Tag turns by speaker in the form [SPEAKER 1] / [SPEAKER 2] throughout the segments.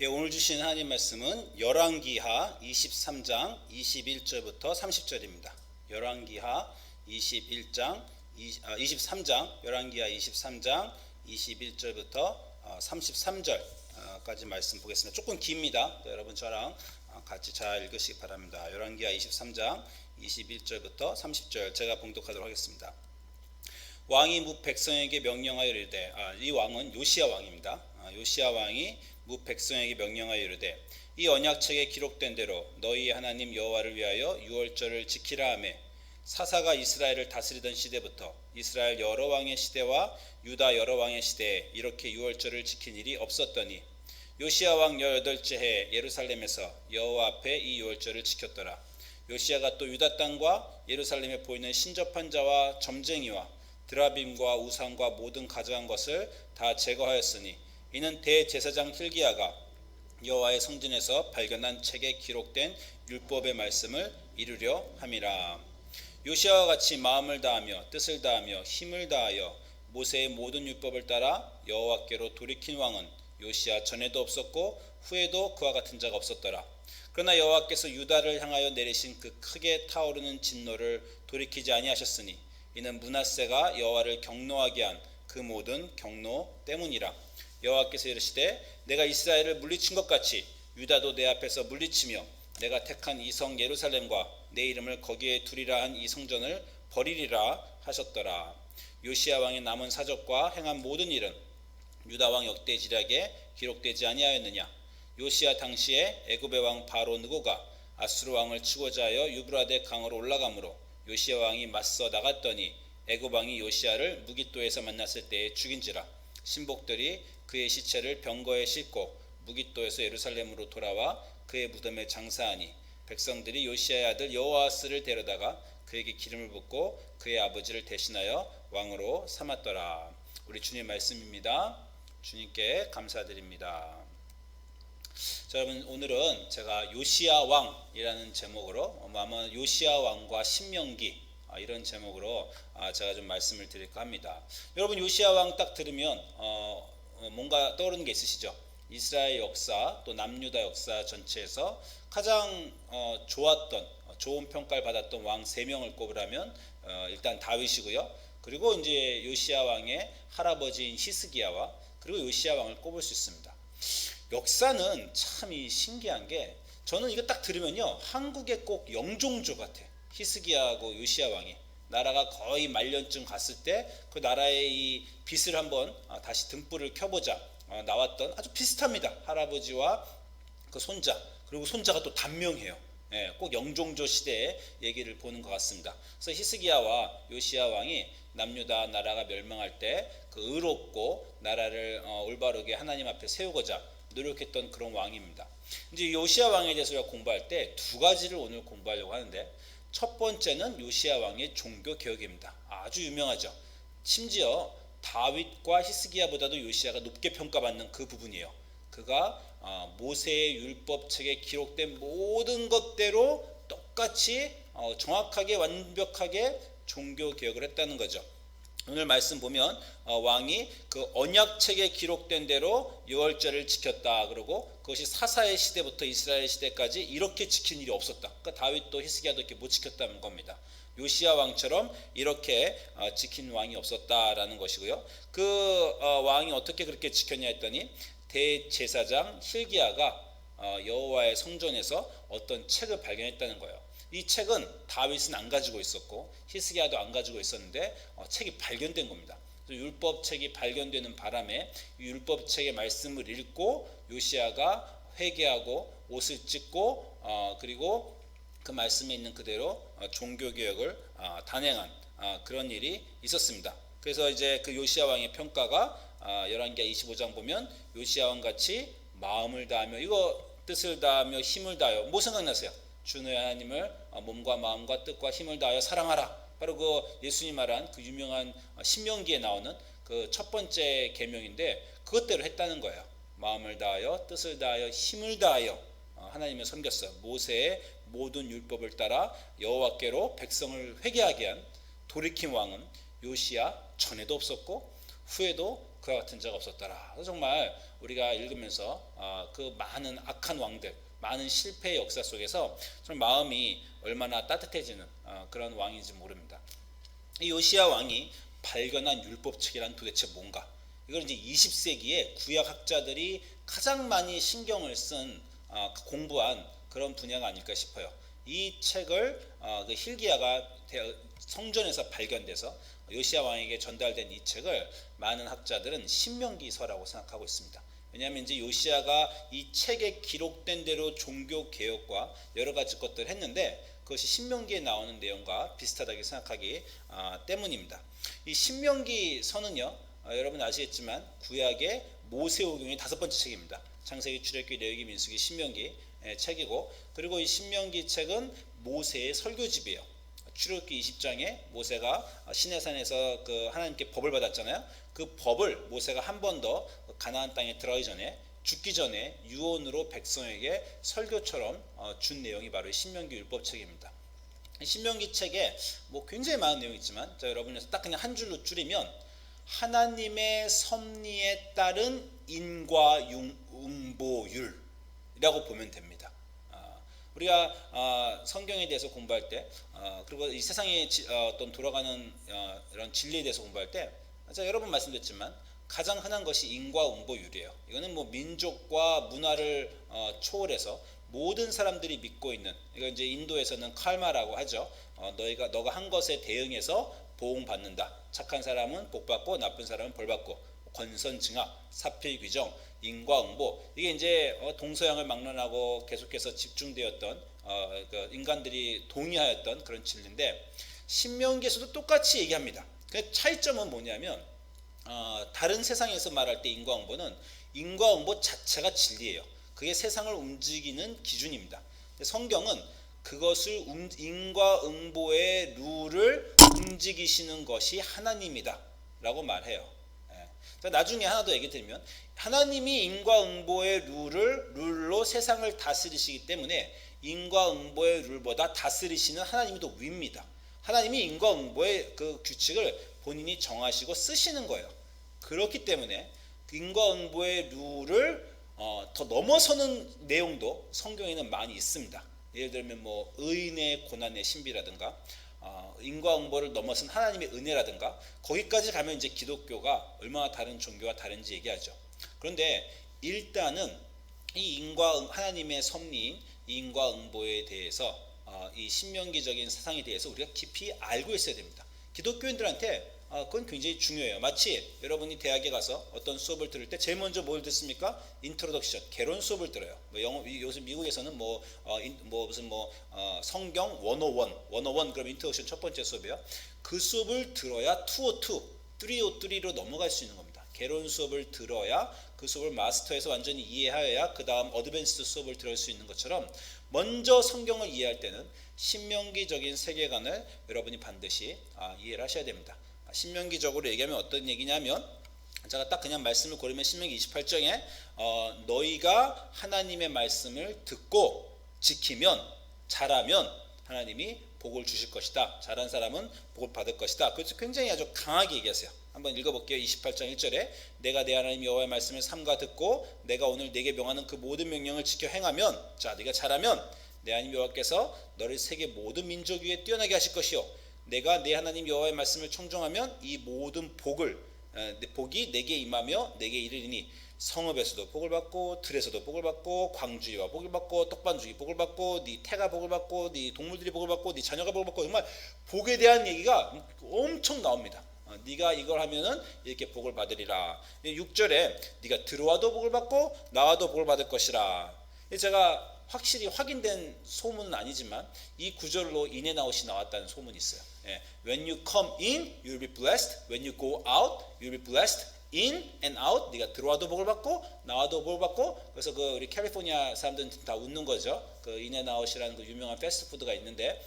[SPEAKER 1] 예, 오늘 주신 하나님 말씀은 열왕기하 23장 21절부터 30절입니다. 열왕기하 23장 열왕기하 23장 21절부터 33절까지 말씀 보겠습니다. 조금 깁니다. 여러분 저랑 같이 잘 읽으시기 바랍니다. 열왕기하 23장 21절부터 30절 제가 봉독하도록 하겠습니다. 왕이 무 백성에게 명령하여 이르되, 이 왕은 요시야 왕입니다. 요시야 왕이 무 백성에게 명령하여 이르되, 이 언약책에 기록된 대로 너희의 하나님 여호와를 위하여 유월절을 지키라 하매, 사사가 이스라엘을 다스리던 시대부터 이스라엘 여러 왕의 시대와 유다 여러 왕의 시대에 이렇게 유월절을 지킨 일이 없었더니 요시야 왕 18째 해 예루살렘에서 여호와 앞에 이 유월절을 지켰더라. 요시야가 또 유다 땅과 예루살렘에 보이는 신접한 자와 점쟁이와 드라빔과 우상과 모든 가져간 것을 다 제거하였으니 이는 대제사장 hil기야가 여호와의 성전에서 발견한 책에 기록된 율법의 말씀을 이루려 함이라. 요시야와 같이 마음을 다하며 뜻을 다하며 힘을 다하여 모세의 모든 율법을 따라 여호와께로 돌이킨 왕은 요시야 전에도 없었고 후에도 그와 같은 자가 없었더라. 그러나 여호와께서 유다를 향하여 내리신 그 크게 타오르는 진노를 돌이키지 아니하셨으니 이는 므낫세가 여호와를 경노하게 한 그 모든 경노 때문이라. 여호와께서 이르시되, 내가 이스라엘을 물리친 것 같이 유다도 내 앞에서 물리치며 내가 택한 이 성 예루살렘과 내 이름을 거기에 두리라 한 이 성전을 버리리라 하셨더라. 요시야 왕의 남은 사적과 행한 모든 일은 유다 왕 역대 지략에 기록되지 아니하였느냐. 요시야 당시에 애굽의 왕 바로 느고가 아수르 왕을 치고자 하여 유브라데 강으로 올라가므로 요시야 왕이 맞서 나갔더니 애굽 왕이 요시야를 무깃도에서 만났을 때에 죽인지라. 신복들이 그의 시체를 병거에 싣고 무깃도에서 예루살렘으로 돌아와 그의 무덤에 장사하니 백성들이 요시야의 아들 여호아스를 데려다가 그에게 기름을 붓고 그의 아버지를 대신하여 왕으로 삼았더라. 우리 주님 말씀입니다. 주님께 감사드립니다. 자, 여러분 오늘은 제가 요시야 왕이라는 제목으로 아마 요시야 왕과 신명기 이런 제목으로 제가 좀 말씀을 드릴까 합니다. 여러분 요시야 왕 딱 들으면 뭔가 떠오르는 게 있으시죠? 이스라엘 역사 또 남유다 역사 전체에서 가장 좋았던 좋은 평가를 받았던 왕 3명을 꼽으라면 일단 다윗이고요. 그리고 이제 요시야 왕의 할아버지인 히스기야와 그리고 요시야 왕을 꼽을 수 있습니다. 역사는 참 신기한 게 저는 이거 딱 들으면요 한국의 꼭 영종조 같아. 히스기야하고 요시야 왕이 나라가 거의 말년쯤 갔을 때 그 나라의 이 빚을 한번 다시 등불을 켜보자 나왔던 아주 비슷합니다. 할아버지와 그 손자 그리고 손자가 또 단명해요. 예, 꼭 영종조 시대의 얘기를 보는 것 같습니다. 그래서 히스기야와 요시야 왕이 남유다 나라가 멸망할 때 그 의롭고 나라를 올바르게 하나님 앞에 세우고자 노력했던 그런 왕입니다. 이제 요시야 왕에 대해서 우리가 공부할 때 2가지를 오늘 공부하려고 하는데 첫 번째는 요시야 왕의 종교 개혁입니다. 아주 유명하죠. 심지어 다윗과 히스기야보다도 요시야가 높게 평가받는 그 부분이에요. 그가 모세의 율법책에 기록된 모든 것대로 똑같이 정확하게 완벽하게 종교 개혁을 했다는 거죠. 오늘 말씀 보면 왕이 그 언약책에 기록된 대로 유월절을 지켰다. 그러고 그것이 사사의 시대부터 이스라엘 시대까지 이렇게 지킨 일이 없었다. 그러니까 다윗도 히스기야도 이렇게 못 지켰다는 겁니다. 요시야 왕처럼 이렇게 지킨 왕이 없었다라는 것이고요. 그 왕이 어떻게 그렇게 지켰냐 했더니 대제사장 hil기야가 여호와의 성전에서 어떤 책을 발견했다는 거예요. 이 책은 다윗은 안 가지고 있었고 히스기야도 안 가지고 있었는데 책이 발견된 겁니다. 율법책이 발견되는 바람에 율법책의 말씀을 읽고 요시야가 회개하고 옷을 찢고 그리고 그 말씀에 있는 그대로 종교개혁을 단행한 그런 일이 있었습니다. 그래서 이제 그 요시야 왕의 평가가 열왕기하 25장 보면 요시야 왕 같이 마음을 다하며 이거 뜻을 다하며 힘을 다하여 뭐 생각나세요? 주 너의 하나님을 몸과 마음과 뜻과 힘을 다하여 사랑하라. 바로 그 예수님 말한 그 유명한 신명기에 나오는 그 첫 번째 계명인데 그것대로 했다는 거예요. 마음을 다하여 뜻을 다하여 힘을 다하여 하나님을 섬겼어요. 모세의 모든 율법을 따라 여호와께로 백성을 회개하게 한 돌이킨 왕은 요시야 전에도 없었고 후에도 그와 같은 자가 없었더라. 그래서 정말 우리가 읽으면서 그 많은 악한 왕들, 많은 실패의 역사 속에서 정말 마음이 얼마나 따뜻해지는 그런 왕인지 모릅니다. 이 요시야 왕이 발견한 율법책이란 도대체 뭔가? 이걸 이제 20세기에 구약학자들이 가장 많이 신경을 쓴 공부한 그런 분야가 아닐까 싶어요. 이 책을 그 hilkiah가 성전에서 발견돼서 요시야 왕에게 전달된 이 책을 많은 학자들은 신명기서라고 생각하고 있습니다. 왜냐하면 이제 요시야가 이 책에 기록된 대로 종교 개혁과 여러 가지 것들을 했는데 그것이 신명기에 나오는 내용과 비슷하다고 생각하기 때문입니다. 이 신명기서는요, 여러분 아시겠지만 구약의 모세오경의 5번째 책입니다. 창세기, 출애굽기, 레위기, 민수기, 신명기 책이고, 그리고 이 신명기 책은 모세의 설교집이에요. 출애굽기 20장에 모세가 시내산에서 그 하나님께 법을 받았잖아요. 그 법을 모세가 한 번 더 가나안 땅에 들어가기 전에, 죽기 전에 유언으로 백성에게 설교처럼 준 내용이 바로 신명기 율법책입니다. 신명기 책에 뭐 굉장히 많은 내용이 있지만 여러분에서 딱 그냥 한 줄로 줄이면 하나님의 섭리에 따른 인과응보율이라고 보면 됩니다. 우리가 성경에 대해서 공부할 때 그리고 이 세상에 어떤 돌아가는 이런 진리에 대해서 공부할 때 여러 번 말씀드렸지만 가장 흔한 것이 인과응보율이에요. 이거는 뭐 민족과 문화를 초월해서 모든 사람들이 믿고 있는, 이거 이제 인도에서는 칼마라고 하죠. 너가 한 것에 대응해서 보응받는다. 착한 사람은 복받고 나쁜 사람은 벌받고, 권선징악, 사필귀정, 인과응보, 이게 이제 동서양을 막론하고 계속해서 집중되었던 그 인간들이 동의하였던 그런 진리인데, 신명기에서도 똑같이 얘기합니다. 그 차이점은 뭐냐면 다른 세상에서 말할 때 인과응보는 인과응보 자체가 진리예요. 그게 세상을 움직이는 기준입니다. 성경은 그것을 인과응보의 룰을 움직이시는 것이 하나님이다 라고 말해요. 나중에 하나 더 얘기 드리면, 하나님이 인과응보의 룰로 세상을 다스리시기 때문에 인과응보의 룰보다 다스리시는 하나님이 더 위입니다. 하나님이 인과응보의 그 규칙을 본인이 정하시고 쓰시는 거예요. 그렇기 때문에 인과응보의 룰을 더 넘어서는 내용도 성경에는 많이 있습니다. 예를 들면 뭐 의인의 고난의 신비라든가 인과응보를 넘어선 하나님의 은혜라든가, 거기까지 가면 이제 기독교가 얼마나 다른 종교와 다른지 얘기하죠. 그런데 일단은 이 하나님의 섭리인 인과응보에 대해서 이 신명기적인 사상에 대해서 우리가 깊이 알고 있어야 됩니다. 기독교인들한테 그건 굉장히 중요해요. 마치 여러분이 대학에 가서 어떤 수업을 들을 때 제일 먼저 뭘 듣습니까? 인트로덕션, 개론 수업을 들어요. 요즘 미국에서는 성경 101 그럼 인트로덕션 첫 번째 수업이에요. 그 수업을 들어야 202, 303로 넘어갈 수 있는 겁니다. 개론 수업을 들어야 그 수업을 마스터해서 완전히 이해하여야 그 다음 어드밴스드 수업을 들을 수 있는 것처럼, 먼저 성경을 이해할 때는 신명기적인 세계관을 여러분이 반드시 이해를 하셔야 됩니다. 신명기적으로 얘기하면 어떤 얘기냐면, 제가 딱 그냥 말씀을 고르면 신명기 28장에 너희가 하나님의 말씀을 듣고 지키면, 잘하면 하나님이 복을 주실 것이다. 잘한 사람은 복을 받을 것이다. 그래서 굉장히 아주 강하게 얘기하세요. 한번 읽어볼게요. 28장 1절에 내가 내 하나님 여호와의 말씀을 삼가 듣고 내가 오늘 네게 명하는 그 모든 명령을 지켜 행하면, 자, 네가 잘하면 내 하나님 여호와께서 너를 세계 모든 민족 위에 뛰어나게 하실 것이요, 내가 내 하나님 여호와의 말씀을 청종하면 이 모든 복이 내게 임하며 내게 이르리니, 성읍에서도 복을 받고 들에서도 복을 받고 광주리와 복을 받고 떡반죽이 복을 받고 네 태가 복을 받고 네 동물들이 복을 받고 네 자녀가 복을 받고, 정말 복에 대한 얘기가 엄청 나옵니다. 네가 이걸 하면은 이렇게 복을 받으리라. 6절에 네가 들어와도 복을 받고 나와도 복을 받을 것이라. 제가 확실히 확인된 소문은 아니지만 이 구절로 인앤아웃이 나왔다는 소문이 있어요. When you come in, you'll be blessed. When you go out, you'll be blessed. In and out, 네가 들어와도 복을 받고 나와도 복을 받고. 그래서 그 우리 캘리포니아 사람들은 다 웃는 거죠. 그 인앤아웃이라는 그 유명한 패스트푸드가 있는데,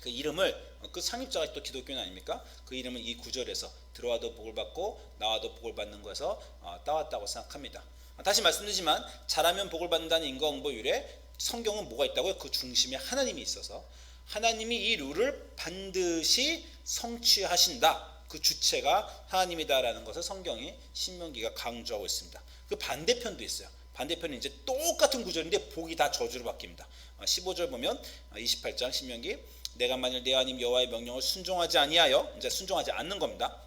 [SPEAKER 1] 그 이름을, 그 창립자가 또 기독교인 아닙니까? 그 이름을 이 구절에서 들어와도 복을 받고 나와도 복을 받는 거에서 따왔다고 생각합니다. 다시 말씀드리지만, 잘하면 복을 받는다는 인과응보율에 성경은 뭐가 있다고요? 그 중심에 하나님이 있어서 하나님이 이 룰을 반드시 성취하신다. 그 그 주체가 하나님이다라는 것을 성경이 신명기가 강조하고 있습니다. 그 반대편도 있어요. 반대편은 이제 똑같은 구절인데 복이 다 저주로 바뀝니다. 15절 보면 28장 신명기, 내가 만일 내 하나님 여호와의 명령을 순종하지 아니하여, 이제 순종하지 않는 겁니다.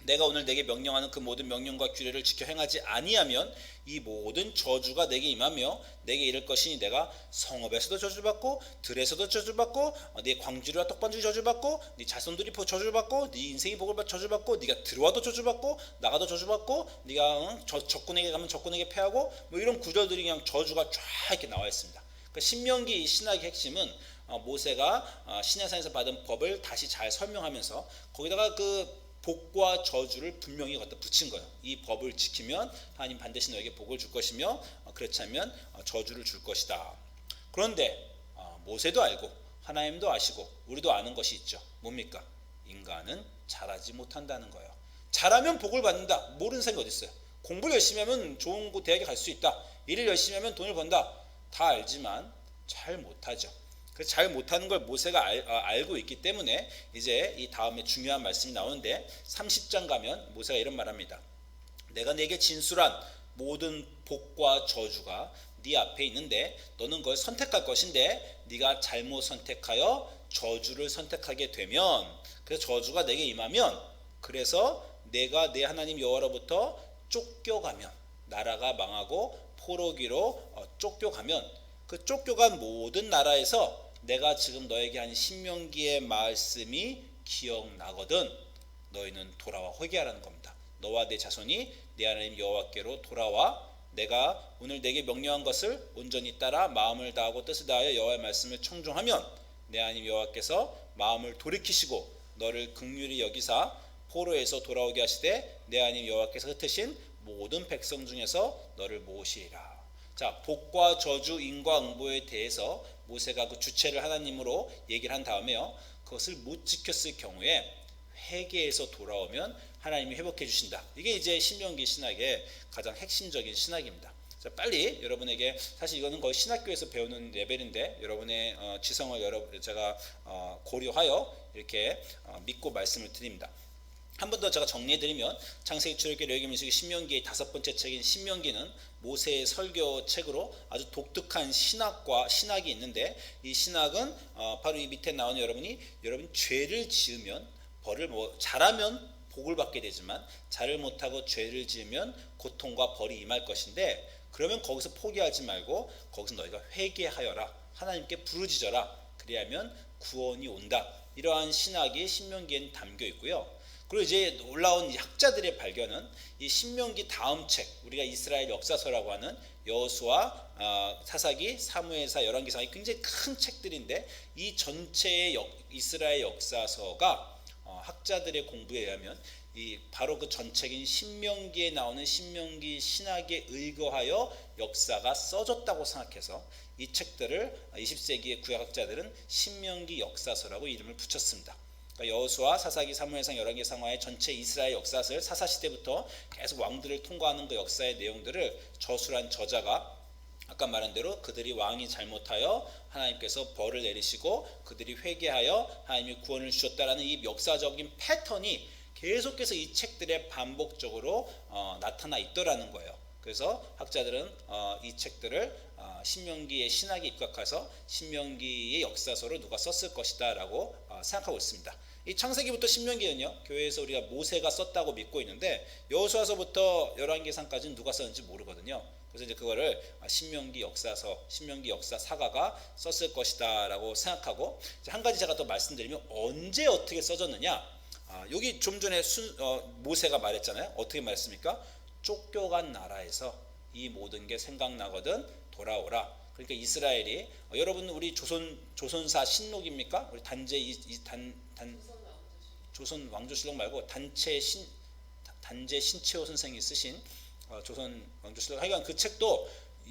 [SPEAKER 1] 내가 오늘 내게 명령하는 그 모든 명령과 규례를 지켜 행하지 아니하면 이 모든 저주가 내게 임하며 내게 이를 것이니 내가 성읍에서도 저주받고 들에서도 저주받고 네 광주리와 떡반죽이 저주받고 네 자손들이 저주받고 네 인생이 복을 받 저주받고 네가 들어와도 저주받고 나가도 저주받고 네가 적군에게 가면 적군에게 패하고 뭐 이런 구절들이 그냥 저주가 쫙 이렇게 나와 있습니다. 그러니까 신명기 신학의 핵심은 모세가 시내산에서 받은 법을 다시 잘 설명하면서 거기다가 그 복과 저주를 분명히 갖다 붙인 거예요. 이 법을 지키면 하나님 반드시 너에게 복을 줄 것이며 그렇지 않으면 저주를 줄 것이다. 그런데 모세도 알고 하나님도 아시고 우리도 아는 것이 있죠. 뭡니까? 인간은 잘하지 못한다는 거예요. 잘하면 복을 받는다. 모르는 사람이 어디 있어요? 공부를 열심히 하면 좋은 대학에 갈 수 있다. 일을 열심히 하면 돈을 번다. 다 알지만 잘 못하죠. 그래서 잘 못하는 걸 모세가 알고 있기 때문에 이제 이 다음에 중요한 말씀이 나오는데 30장 가면 모세가 이런 말합니다. 내가 네게 진술한 모든 복과 저주가 네 앞에 있는데 너는 그걸 선택할 것인데 네가 잘못 선택하여 저주를 선택하게 되면, 그래서 저주가 내게 임하면, 그래서 내가 내 하나님 여호와로부터 쫓겨가면, 나라가 망하고 포로기로 쫓겨가면, 그 쫓겨간 모든 나라에서 내가 지금 너에게 한 신명기의 말씀이 기억나거든 너희는 돌아와 회개하라는 겁니다. 너와 내 자손이 내 하나님 여호와께로 돌아와 내가 오늘 내게 명령한 것을 온전히 따라 마음을 다하고 뜻을 다하여 여호와의 말씀을 청종하면 내 하나님 여호와께서 마음을 돌이키시고 너를 긍휼히 여기사 포로에서 돌아오게 하시되 내 하나님 여호와께서 흩으신 모든 백성 중에서 너를 모으시리라. 자, 복과 저주, 인과 응보에 대해서 모세가 그 주체를 하나님으로 얘기를 한 다음에요. 그것을 못 지켰을 경우에 회개해서 돌아오면 하나님이 회복해 주신다. 이게 이제 신명기 신학의 가장 핵심적인 신학입니다. 자, 빨리 여러분에게, 사실 이거는 거의 신학교에서 배우는 레벨인데 여러분의 지성을 제가 고려하여 이렇게 믿고 말씀을 드립니다. 한 번 더 제가 정리해드리면 창세기, 출애굽기, 레위기, 민수기, 신명기의 5번째 책인 신명기는 모세의 설교 책으로 아주 독특한 신학이 있는데, 이 신학은 바로 이 밑에 나오는 여러분 죄를 지으면 잘하면 복을 받게 되지만 잘을 못하고 죄를 지으면 고통과 벌이 임할 것인데, 그러면 거기서 포기하지 말고 거기서 너희가 회개하여라, 하나님께 부르짖어라, 그리하면 구원이 온다. 이러한 신학이 신명기에는 담겨 있고요. 그리고 이제 놀라운 학자들의 발견은 이 신명기 다음 책, 우리가 이스라엘 역사서라고 하는 여호수아, 사사기, 사무엘사, 열왕기상이 굉장히 큰 책들인데, 이 전체의 이스라엘 역사서가 학자들의 공부에 의하면 바로 그 전책인 신명기에 나오는 신명기 신학에 의거하여 역사가 써졌다고 생각해서 이 책들을 20세기의 구약학자들은 신명기 역사서라고 이름을 붙였습니다. 여호수아, 사사기, 사무엘상, 열왕기상하의 전체 이스라엘 역사를 사사시대부터 계속 왕들을 통과하는 그 역사의 내용들을 저술한 저자가 아까 말한 대로 그들이 왕이 잘못하여 하나님께서 벌을 내리시고 그들이 회개하여 하나님이 구원을 주셨다라는 이 역사적인 패턴이 계속해서 이 책들에 반복적으로 나타나 있더라는 거예요. 그래서 학자들은 이 책들을 신명기의 신학에 입각해서 신명기의 역사서로 누가 썼을 것이다 라고 생각하고 있습니다. 이 창세기부터 신명기는요, 교회에서 우리가 모세가 썼다고 믿고 있는데 여호수아서부터 열왕기상까지는 누가 썼는지 모르거든요. 그래서 이제 그거를 신명기 역사서, 신명기 역사 사가가 썼을 것이다 라고 생각하고, 이제 한 가지 제가 더 말씀드리면 언제 어떻게 써졌느냐, 여기 좀 전에 모세가 말했잖아요. 어떻게 말했습니까? 쫓겨간 나라에서 이 모든 게 생각나거든 돌아오라. 그러니까 이스라엘이 여러분 우리 조선사 신록입니까? 우리 조선 왕조실록 말고 단체 신채호 선생이 쓰신 조선 왕조실록, 하여간 그 책도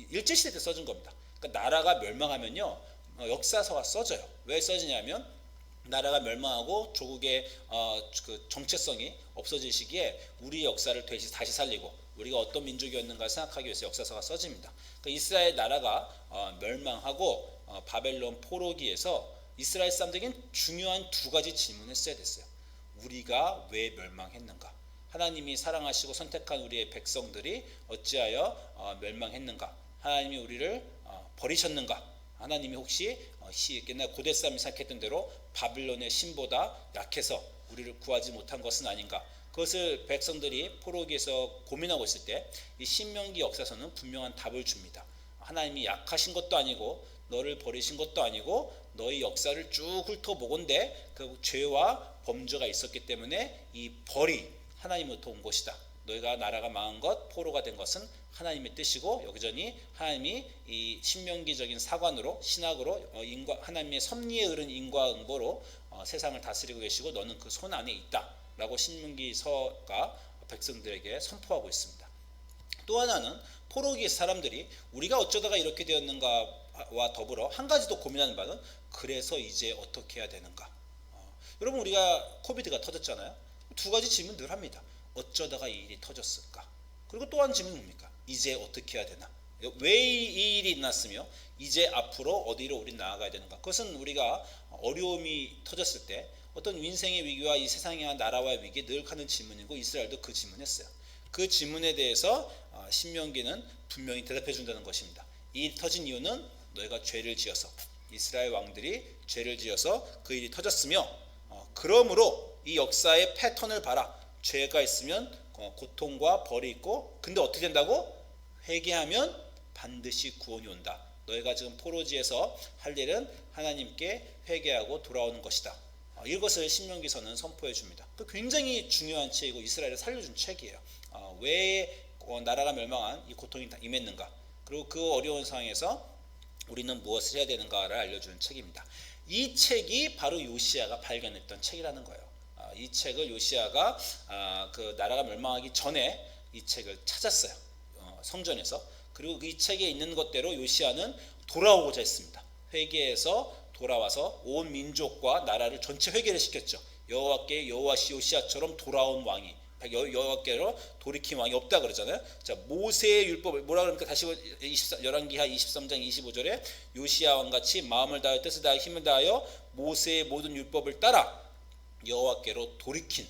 [SPEAKER 1] 일제시대 때 써진 겁니다. 그러니까 나라가 멸망하면요, 역사서가 써져요. 왜 써지냐면 나라가 멸망하고 조국의 그 정체성이 없어질 시기에 우리 역사를 다시 살리고 우리가 어떤 민족이었는가 생각하기 위해서 역사서가 써집니다. 그러니까 이스라엘 나라가 멸망하고 바벨론 포로기에서 이스라엘 사람들에겐 중요한 두 가지 질문을 써야 됐어요. 우리가 왜 멸망했는가? 하나님이 사랑하시고 선택한 우리의 백성들이 어찌하여 멸망했는가? 하나님이 우리를 버리셨는가? 하나님이 혹시 옛날 고대 사람이 생각했던 대로 바빌론의 신보다 약해서 우리를 구하지 못한 것은 아닌가? 그것을 백성들이 포로기에서 고민하고 있을 때 이 신명기 역사서는 분명한 답을 줍니다. 하나님이 약하신 것도 아니고 너를 버리신 것도 아니고 너희 역사를 쭉 훑어보건대 그 죄와 범죄가 있었기 때문에 이 벌이 하나님으로부터 온 것이다. 너희가 나라가 망한 것, 포로가 된 것은 하나님의 뜻이고 여기저니 하나님이 이 신명기적인 사관으로 신학으로 하나님의 섭리에 흐른 인과응보로 세상을 다스리고 계시고 너는 그 손 안에 있다 라고 신명기서가 백성들에게 선포하고 있습니다. 또 하나는 포로기 사람들이 우리가 어쩌다가 이렇게 되었는가와 더불어 한 가지 더 고민하는 바는 그래서 이제 어떻게 해야 되는가. 여러분 우리가 코비드가 터졌잖아요. 두 가지 질문 늘 합니다. 어쩌다가 이 일이 터졌을까? 그리고 또 한 질문은 뭡니까? 이제 어떻게 해야 되나? 왜 이 일이 났으며 이제 앞으로 어디로 우리 나아가야 되는가? 그것은 우리가 어려움이 터졌을 때 어떤 인생의 위기와 이 세상의 나라와의 위기에 늘 하는 질문이고 이스라엘도 그 질문했어요. 그 질문에 대해서 신명기는 분명히 대답해 준다는 것입니다. 이 터진 이유는 너희가 죄를 지어서 이스라엘 왕들이 죄를 지어서 그 일이 터졌으며 그러므로 이 역사의 패턴을 봐라. 죄가 있으면 고통과 벌이 있고 근데 어떻게 된다고? 회개하면 반드시 구원이 온다. 너희가 지금 포로지에서 할 일은 하나님께 회개하고 돌아오는 것이다. 이것을 신명기서는 선포해 줍니다. 굉장히 중요한 책이고 이스라엘을 살려준 책이에요. 왜 나라가 멸망한 이 고통이 임했는가? 그리고 그 어려운 상황에서 우리는 무엇을 해야 되는가를 알려주는 책입니다. 이 책이 바로 요시야가 발견했던 책이라는 거예요. 이 책을 요시야가 그 나라가 멸망하기 전에 이 책을 찾았어요. 성전에서. 그리고 이 책에 있는 것대로 요시야는 돌아오고자 했습니다. 회개해서 돌아와서 온 민족과 나라를 전체 회개를 시켰죠. 여호와께 여호와시 요시야처럼 돌아온 왕이 여호와께로 돌이킨 왕이 없다 그러잖아요. 자, 모세의 율법을 뭐라 그럽니까? 다시 열왕기하 23장 25절에 요시야 왕같이 마음을 다하여 뜻을 다하여 힘을 다하여 모세의 모든 율법을 따라 여호와께로 돌이킨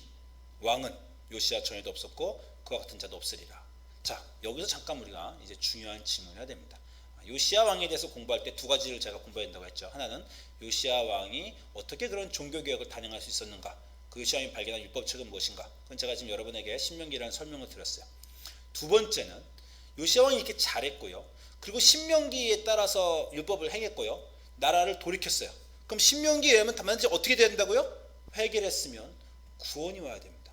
[SPEAKER 1] 왕은 요시야 전에도 없었고 그와 같은 자도 없으리라. 자, 여기서 잠깐 우리가 이제 중요한 질문을 해야 됩니다. 요시야 왕에 대해서 공부할 때 두 가지를 제가 공부해야 된다고 했죠. 하나는 요시야 왕이 어떻게 그런 종교개혁을 단행할 수 있었는가, 그 요시야 왕이 발견한 율법책은 무엇인가, 그건 제가 지금 여러분에게 신명기라는 설명을 드렸어요. 두 번째는 요시야 왕이 이렇게 잘했고요, 그리고 신명기에 따라서 율법을 행했고요, 나라를 돌이켰어요. 그럼 신명기에 의하면 단지 어떻게 된다고요? 회개를 했으면 구원이 와야 됩니다.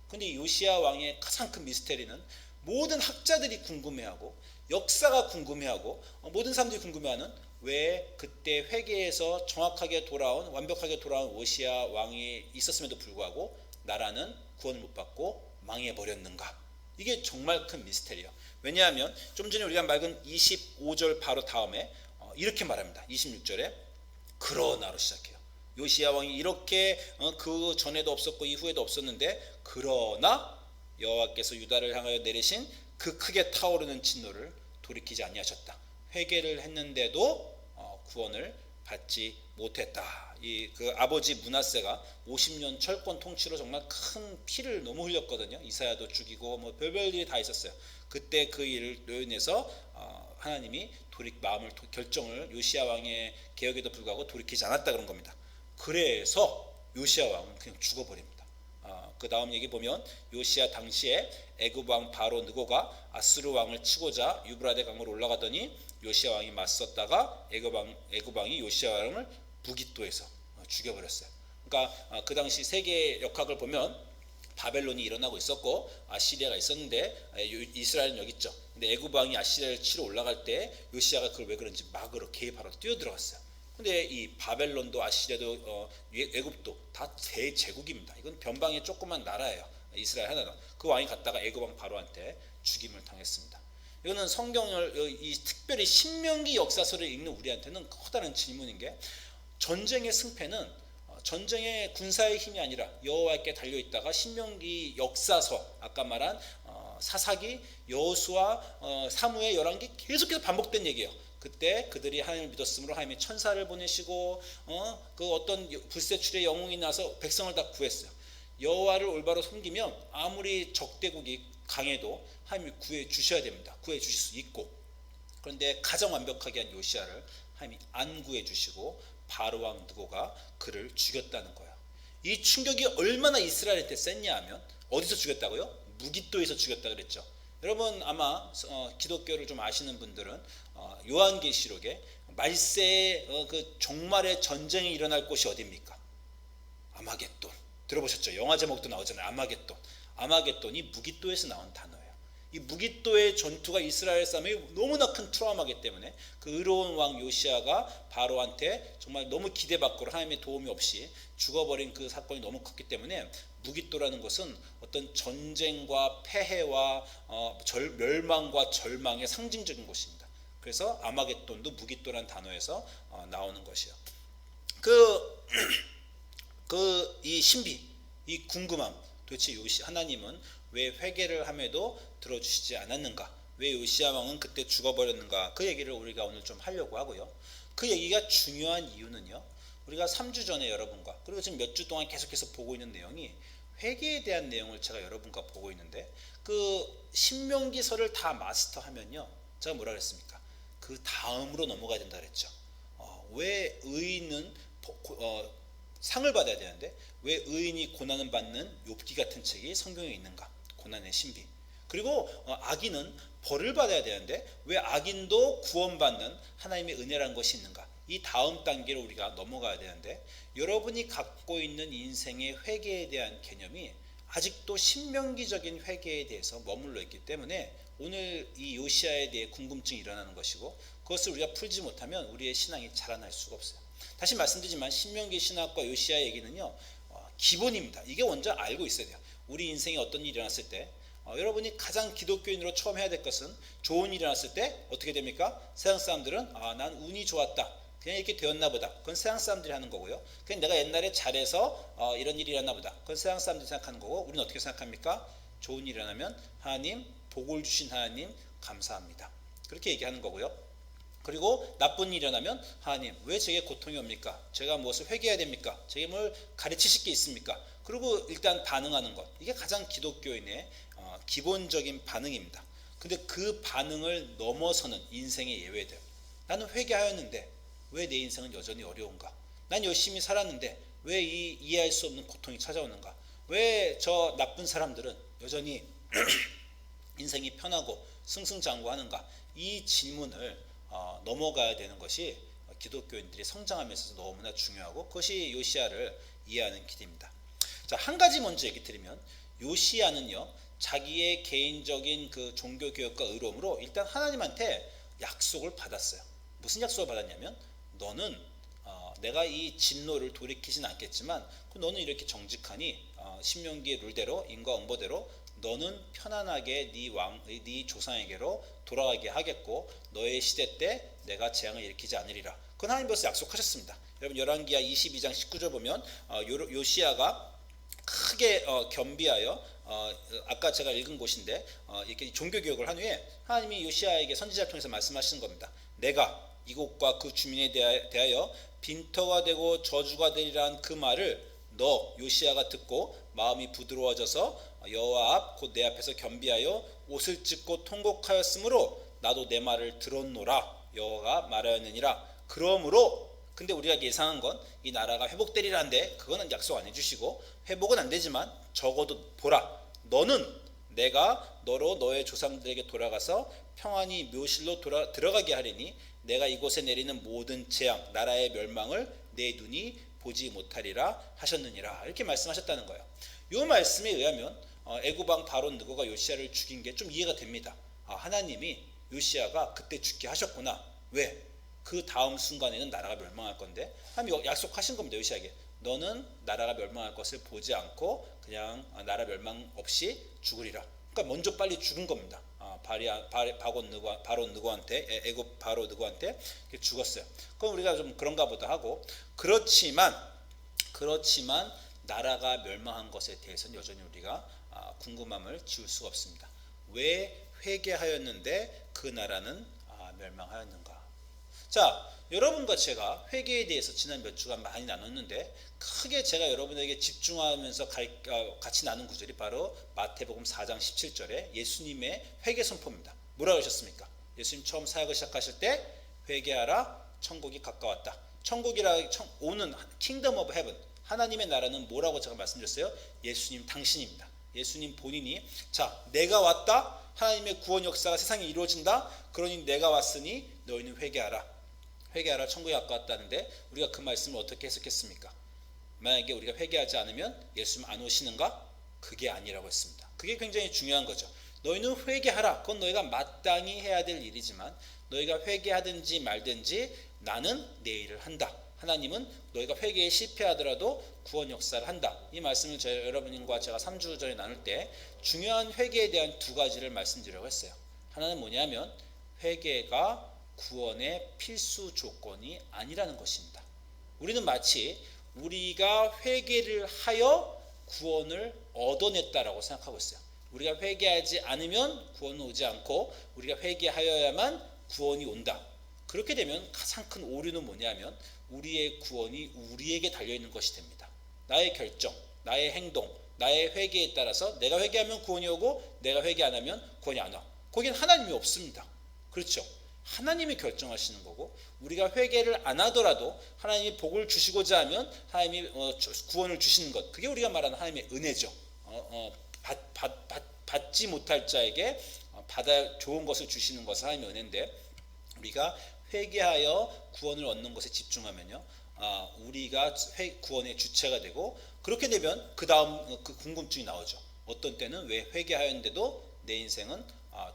[SPEAKER 1] 그런데 요시야 왕의 가장 큰 미스테리는 모든 학자들이 궁금해하고 역사가 궁금해하고 모든 사람들이 궁금해하는 왜 그때 회개해서 정확하게 돌아온 완벽하게 돌아온 요시야 왕이 있었음에도 불구하고 나라는 구원을 못 받고 망해버렸는가. 이게 정말 큰 미스테리예요. 왜냐하면 좀 전에 우리가 말한 25절 바로 다음에 이렇게 말합니다. 26절에 그러나로 시작해요. 요시야 왕이 이렇게 그 전에도 없었고 이후에도 없었는데 그러나 여호와께서 유다를 향하여 내리신 그 크게 타오르는 진노를 돌이키지 아니하셨다. 회개를 했는데도 구원을 받지 못했다. 그 아버지 므낫세가 50년 철권 통치로 정말 큰 피를 너무 흘렸거든요. 이사야도 죽이고 뭐 별별 일이 다 있었어요. 그때 그 일로 인해서 하나님이 결정을 요시야 왕의 개혁에도 불구하고 돌이키지 않았다 그런 겁니다. 그래서 요시야 왕은 그냥 죽어버립니다. 그 다음 얘기 보면 요시야 당시에 애굽 왕 바로 느고가 아수르 왕을 치고자 유브라데 강으로 올라가더니 요시야 왕이 맞섰다가 애굽 왕이 요시야 왕을 부깃도에서 죽여버렸어요. 그러니까 그 당시 세계의 역학을 보면 바벨론이 일어나고 있었고 아시리아가 있었는데 이스라엘은 여기 있죠. 근데 애굽 왕이 아시리아를 치러 올라갈 때 요시야가 그걸 왜 그런지 막으로 개입하러 뛰어들어갔어요. 근데 이 바벨론도 아시리아도 애굽도 다 대제국입니다. 이건 변방의 조그만 나라예요. 이스라엘 하나는. 그 왕이 갔다가 애굽 왕 바로한테 죽임을 당했습니다. 이거는 성경을 특별히 신명기 역사서를 읽는 우리한테는 커다란 질문인 게 전쟁의 승패는 전쟁의 군사의 힘이 아니라 여호와께 달려있다가 신명기 역사서 아까 말한 사사기, 여호수아, 사무엘, 열왕기 계속해서 반복된 얘기예요. 그때 그들이 하나님을 믿었으므로 하나님의 천사를 보내시고 그 어떤 불세출의 영웅이 나서 백성을 다 구했어요. 여호와를 올바로 섬기면 아무리 적대국이 강해도 하나님이 구해 주셔야 됩니다. 구해 주실 수 있고, 그런데 가장 완벽하게 한 요시야를 하나님이 안 구해 주시고 바로 왕 느고가 그를 죽였다는 거예요. 이 충격이 얼마나 이스라엘한테 셌냐 하면, 어디서 죽였다고요? 무깃도에서 죽였다 그랬죠. 여러분 아마 기독교를 좀 아시는 분들은 요한계시록에 말세의 그 종말의 전쟁이 일어날 곳이 어디입니까? 아마겟돈. 들어보셨죠? 영화 제목도 나오잖아요. 아마겟돈. 아마겟돈이 무깃도에서 나온 단어예요. 이 무깃도의 전투가 이스라엘 싸움이 너무나 큰 트라우마이기 때문에 그 의로운 왕 요시야가 바로한테 정말 너무 기대받고 하나님의 도움이 없이 죽어버린 그 사건이 너무 컸기 때문에 무깃도라는 것은 어떤 전쟁과 폐해와 멸망과 절망의 상징적인 곳입니다. 그래서 아마겟돈도 무깃도라는 단어에서 나오는 것이요. 이 신비, 이 궁금함, 도대체 하나님은 왜 회개를 함에도 들어주시지 않았는가? 왜 요시야 왕은 그때 죽어버렸는가? 그 얘기를 우리가 오늘 좀 하려고 하고요. 그 얘기가 중요한 이유는요, 우리가 3주 전에 여러분과, 그리고 지금 몇 주 동안 계속해서 보고 있는 내용이 회개에 대한 내용을 제가 여러분과 보고 있는데, 그 신명기서를 다 마스터하면요, 제가 뭐라 그랬습니까? 그 다음으로 넘어가야 된다 그랬죠. 왜 의인은 상을 받아야 되는데 왜 의인이 고난을 받는 욥기 같은 책이 성경에 있는가? 고난의 신비. 그리고 악인은 벌을 받아야 되는데 왜 악인도 구원받는 하나님의 은혜란 것이 있는가? 이 다음 단계로 우리가 넘어가야 되는데, 여러분이 갖고 있는 인생의 회개에 대한 개념이 아직도 신명기적인 회개에 대해서 머물러 있기 때문에 오늘 이 요시야에 대해 궁금증이 일어나는 것이고, 그것을 우리가 풀지 못하면 우리의 신앙이 자라날 수가 없어요. 다시 말씀드리지만 신명기 신학과 요시야 얘기는요, 기본입니다. 이게 먼저 알고 있어야 돼요. 우리 인생에 어떤 일이 일어났을 때 여러분이 가장 기독교인으로 처음 해야 될 것은, 좋은 일이 일어났을 때 어떻게 됩니까? 세상 사람들은 난 운이 좋았다, 그냥 이렇게 되었나 보다. 그건 세상 사람들이 하는 거고요. 그냥 내가 옛날에 잘해서 이런 일이 일어났나 보다. 그건 세상 사람들이 생각하는 거고, 우리는 어떻게 생각합니까? 좋은 일이 일어나면 하나님, 복을 주신 하나님 감사합니다, 그렇게 얘기하는 거고요. 그리고 나쁜 일이 일어나면 하나님, 왜 제게 고통이 옵니까? 제가 무엇을 회개해야 됩니까? 제게 뭘 가르치실 게 있습니까? 그리고 일단 반응하는 것, 이게 가장 기독교인의 기본적인 반응입니다. 근데 그 반응을 넘어서는 인생의 예외들. 나는 회개하였는데 왜 내 인생은 여전히 어려운가? 난 열심히 살았는데 왜 이 이해할 수 없는 고통이 찾아오는가? 왜 저 나쁜 사람들은 여전히 인생이 편하고 승승장구하는가? 이 질문을 넘어가야 되는 것이 기독교인들이 성장하면서 너무나 중요하고, 그것이 요시야를 이해하는 길입니다. 자, 한 가지 먼저 얘기 드리면, 요시야는요, 자기의 개인적인 그 종교 교육과 의로움으로 일단 하나님한테 약속을 받았어요. 무슨 약속을 받았냐면, 너는 내가 이 진노를 돌이키진 않겠지만 너는 이렇게 정직하니 신명기의 룰대로, 인과 응보대로 너는 편안하게 네 조상에게로 돌아가게 하겠고, 너의 시대 때 내가 재앙을 일으키지 않으리라. 그건 하나님 벌써 약속하셨습니다. 여러분 열왕기하 22장 19절 보면 요시야가 크게 겸비하여 아까 제가 읽은 곳인데 이렇게 종교 교육을 한 후에 하나님이 요시야에게 선지자를 통해서 말씀하시는 겁니다. 내가 이곳과 그 주민에 대하여 빈터가 되고 저주가 되리라는 그 말을 너 요시야가 듣고 마음이 부드러워져서 여호와 앞 곧 내 앞에서 겸비하여 옷을 찢고 통곡하였으므로 나도 내 말을 들었노라 여호와가 말하였느니라. 그러므로, 근데 우리가 예상한 건 이 나라가 회복되리라는데 그거는 약속 안 해주시고, 회복은 안 되지만 적어도 보라, 너는 내가 너로 너의 조상들에게 돌아가서 평안히 묘실로 들어가게 하리니 내가 이곳에 내리는 모든 재앙 나라의 멸망을 내 눈이 보지 못하리라 하셨느니라. 이렇게 말씀하셨다는 거예요. 이 말씀에 의하면 애굽 왕 바론 느고가 요시야를 죽인 게 좀 이해가 됩니다. 하나님이 요시야가 그때 죽게 하셨구나. 왜? 그 다음 순간에는 나라가 멸망할 건데 하나님이 약속하신 겁니다. 요시야에게 너는 나라가 멸망할 것을 보지 않고 그냥 나라 멸망 없이 죽으리라. 그러니까 먼저 빨리 죽은 겁니다. 바론 느고한테, 애굽 바로 느고한테 죽었어요. 그럼 우리가 좀 그런가 보다 하고, 그렇지만 나라가 멸망한 것에 대해서는 여전히 우리가 궁금함을 지울 수가 없습니다. 왜 회개하였는데 그 나라는 멸망하였는가? 자, 여러분과 제가 회개에 대해서 지난 몇 주간 많이 나눴는데 크게 제가 여러분에게 집중하면서 같이 나눈 구절이 바로 마태복음 4장 17절에 예수님의 회개 선포입니다. 뭐라고 하셨습니까? 예수님 처음 사역을 시작하실 때 회개하라, 천국이 가까웠다. 천국이라 오는 킹덤 오브 헤븐, 하나님의 나라는 뭐라고 제가 말씀드렸어요? 예수님 당신입니다. 예수님 본인이 자, 내가 왔다. 하나님의 구원 역사가 세상에 이루어진다. 그러니 내가 왔으니 너희는 회개하라. 회개하라, 천국이 가까웠다는데 우리가 그 말씀을 어떻게 해석했습니까? 만약에 우리가 회개하지 않으면 예수님 안 오시는가? 그게 아니라고 했습니다. 그게 굉장히 중요한 거죠. 너희는 회개하라. 그건 너희가 마땅히 해야 될 일이지만 너희가 회개하든지 말든지 나는 내 일을 한다. 하나님은 너희가 회개에 실패하더라도 구원 역사를 한다. 이 말씀을 여러분과 제가 3주 전에 나눌 때 중요한 회개에 대한 두 가지를 말씀드리려고 했어요. 하나는 뭐냐면 회개가 구원의 필수 조건이 아니라는 것입니다. 우리는 마치 우리가 회개를 하여 구원을 얻어냈다라고 생각하고 있어요. 우리가 회개하지 않으면 구원은 오지 않고 우리가 회개하여야만 구원이 온다. 그렇게 되면 가장 큰 오류는 뭐냐면 우리의 구원이 우리에게 달려있는 것이 됩니다. 나의 결정, 나의 행동, 나의 회개에 따라서 내가 회개하면 구원이 오고 내가 회개 안 하면 구원이 안 와. 거기는 하나님이 없습니다. 그렇죠? 하나님이 결정하시는 거고 우리가 회개를 안 하더라도 하나님이 복을 주시고자 하면 하나님이 구원을 주시는 것, 그게 우리가 말하는 하나님의 은혜죠. 받지 못할 자에게 받아 좋은 것을 주시는 것은 하나님의 은혜인데 우리가 회개하여 구원을 얻는 것에 집중하면요, 우리가 구원의 주체가 되고 그렇게 되면 그 다음 그 궁금증이 나오죠. 어떤 때는 왜 회개하였는데도 내 인생은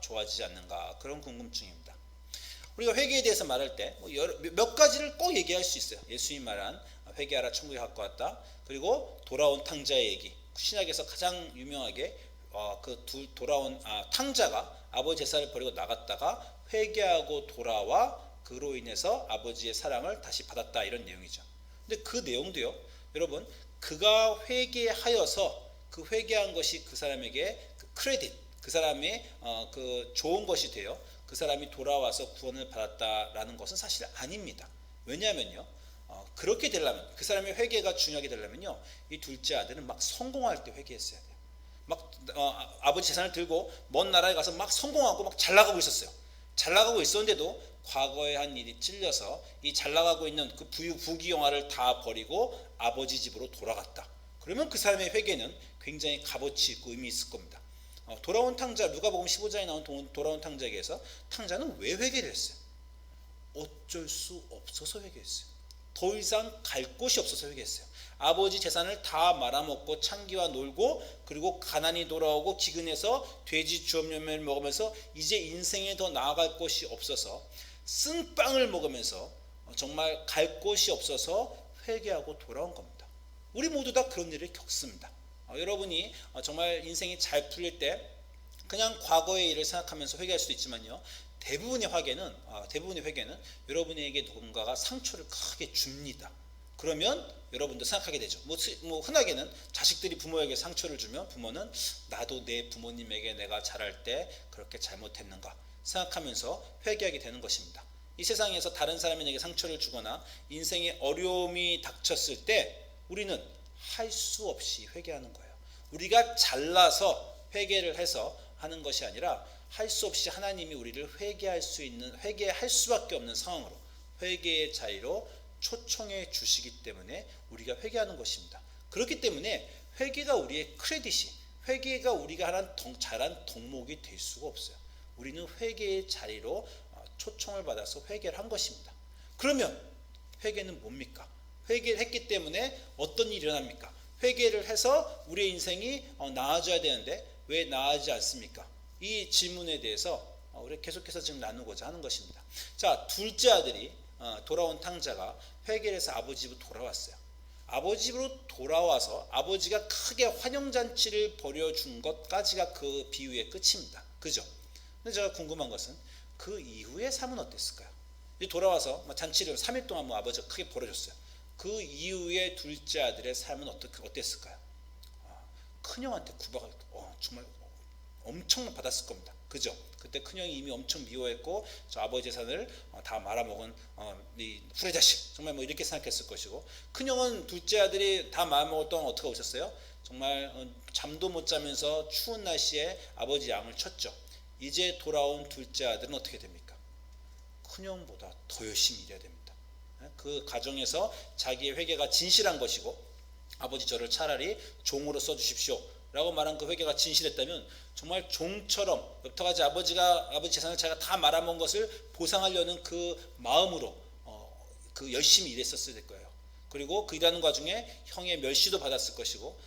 [SPEAKER 1] 좋아지지 않는가, 그런 궁금증입니다. 우리가 회개에 대해서 말할 때 몇 가지를 꼭 얘기할 수 있어요. 예수님 말한 회개하라, 천국이 가까웠다. 그리고 돌아온 탕자의 얘기. 신약에서 가장 유명하게 돌아온 탕자가 아버지 제사를 버리고 나갔다가 회개하고 돌아와 그로 인해서 아버지의 사랑을 다시 받았다, 이런 내용이죠. 근데 그 내용도요, 여러분, 그가 회개하여서 그 회개한 것이 그 사람에게 크레딧, 그 사람의 그 좋은 것이 되어 그 사람이 돌아와서 구원을 받았다라는 것은 사실 아닙니다. 왜냐하면요, 그렇게 되려면, 그 사람의 회개가 중요하게 되려면요, 이 둘째 아들은 막 성공할 때 회개했어야 돼요. 막 아버지 재산을 들고 먼 나라에 가서 막 성공하고 막 잘 나가고 있었어요. 잘 나가고 있었는데도 과거에 한 일이 찔려서 이 잘 나가고 있는 그 부귀영화를 다 버리고 아버지 집으로 돌아갔다. 그러면 그 사람의 회개는 굉장히 값어치 있고 의미 있을 겁니다. 돌아온 탕자, 누가복음 15장에 나온 돌아온 탕자에게서 탕자는 왜 회개를 했어요? 어쩔 수 없어서 회개했어요. 더 이상 갈 곳이 없어서 회개했어요. 아버지 재산을 다 말아먹고 창기와 놀고 그리고 가난이 돌아오고 기근해서 돼지 주업열매를 먹으면서 이제 인생에 더 나아갈 곳이 없어서 쓴 빵을 먹으면서 정말 갈 곳이 없어서 회개하고 돌아온 겁니다. 우리 모두 다 그런 일을 겪습니다. 여러분이 정말 인생이 잘 풀릴 때 그냥 과거의 일을 생각하면서 회개할 수도 있지만요, 대부분의 회개는 여러분에게 누군가가 상처를 크게 줍니다. 그러면 여러분도 생각하게 되죠. 뭐 흔하게는 자식들이 부모에게 상처를 주면 부모는 나도 내 부모님에게 내가 잘할 때 그렇게 잘못했는가 생각하면서 회개하게 되는 것입니다. 이 세상에서 다른 사람에게 상처를 주거나 인생에 어려움이 닥쳤을 때 우리는 할 수 없이 회개하는 거예요. 우리가 잘나서 회개를 해서 하는 것이 아니라 할 수 없이 하나님이 우리를 회개할 수밖에 없는 상황으로, 회개의 자리로 초청해 주시기 때문에 우리가 회개하는 것입니다. 그렇기 때문에 회개가 우리의 크레딧이, 회개가 우리가 잘한 덕목이 될 수가 없어요. 우리는 회개의 자리로 초청을 받아서 회개를 한 것입니다. 그러면 회개는 뭡니까? 회개를 했기 때문에 어떤 일이 일어납니까? 회개를 해서 우리의 인생이 나아져야 되는데 왜 나아지지 않습니까? 이 질문에 대해서 우리 계속해서 지금 나누고자 하는 것입니다. 자, 둘째 아들이 돌아온 탕자가 회개를 해서 아버지 집으로 돌아왔어요. 아버지 집으로 돌아와서 아버지가 크게 환영잔치를 벌여준 것까지가 그 비유의 끝입니다. 그죠? 근데 제가 궁금한 것은 그 이후의 삶은 어땠을까요? 돌아와서 잔치를 3일 동안 아버지가 크게 벌여줬어요. 그 이후에 둘째 아들의 삶은 어땠을까요? 큰형한테 구박을 정말 엄청 받았을 겁니다. 그죠? 그때 큰형이 이미 엄청 미워했고 저 아버지 재산을 다 말아먹은 이 후레자식 정말 뭐 이렇게 생각했을 것이고, 큰형은 둘째 아들이 다 말아먹을 동안 어떻게 오셨어요? 정말 잠도 못 자면서 추운 날씨에 아버지 양을 쳤죠. 이제 돌아온 둘째 아들은 어떻게 됩니까? 큰형보다 더 열심히 일해야 됩니다. 그 가정에서 자기의 회개가 진실한 것이고, 아버지 저를 차라리 종으로 써주십시오 라고 말한 그 회개가 진실했다면 정말 종처럼 여태까지 아버지 재산을 자기가 다 말아먹은 것을 보상하려는 그 마음으로 그 열심히 일했었을 거예요. 그리고 그 일하는 과정에 형의 멸시도 받았을 것이고,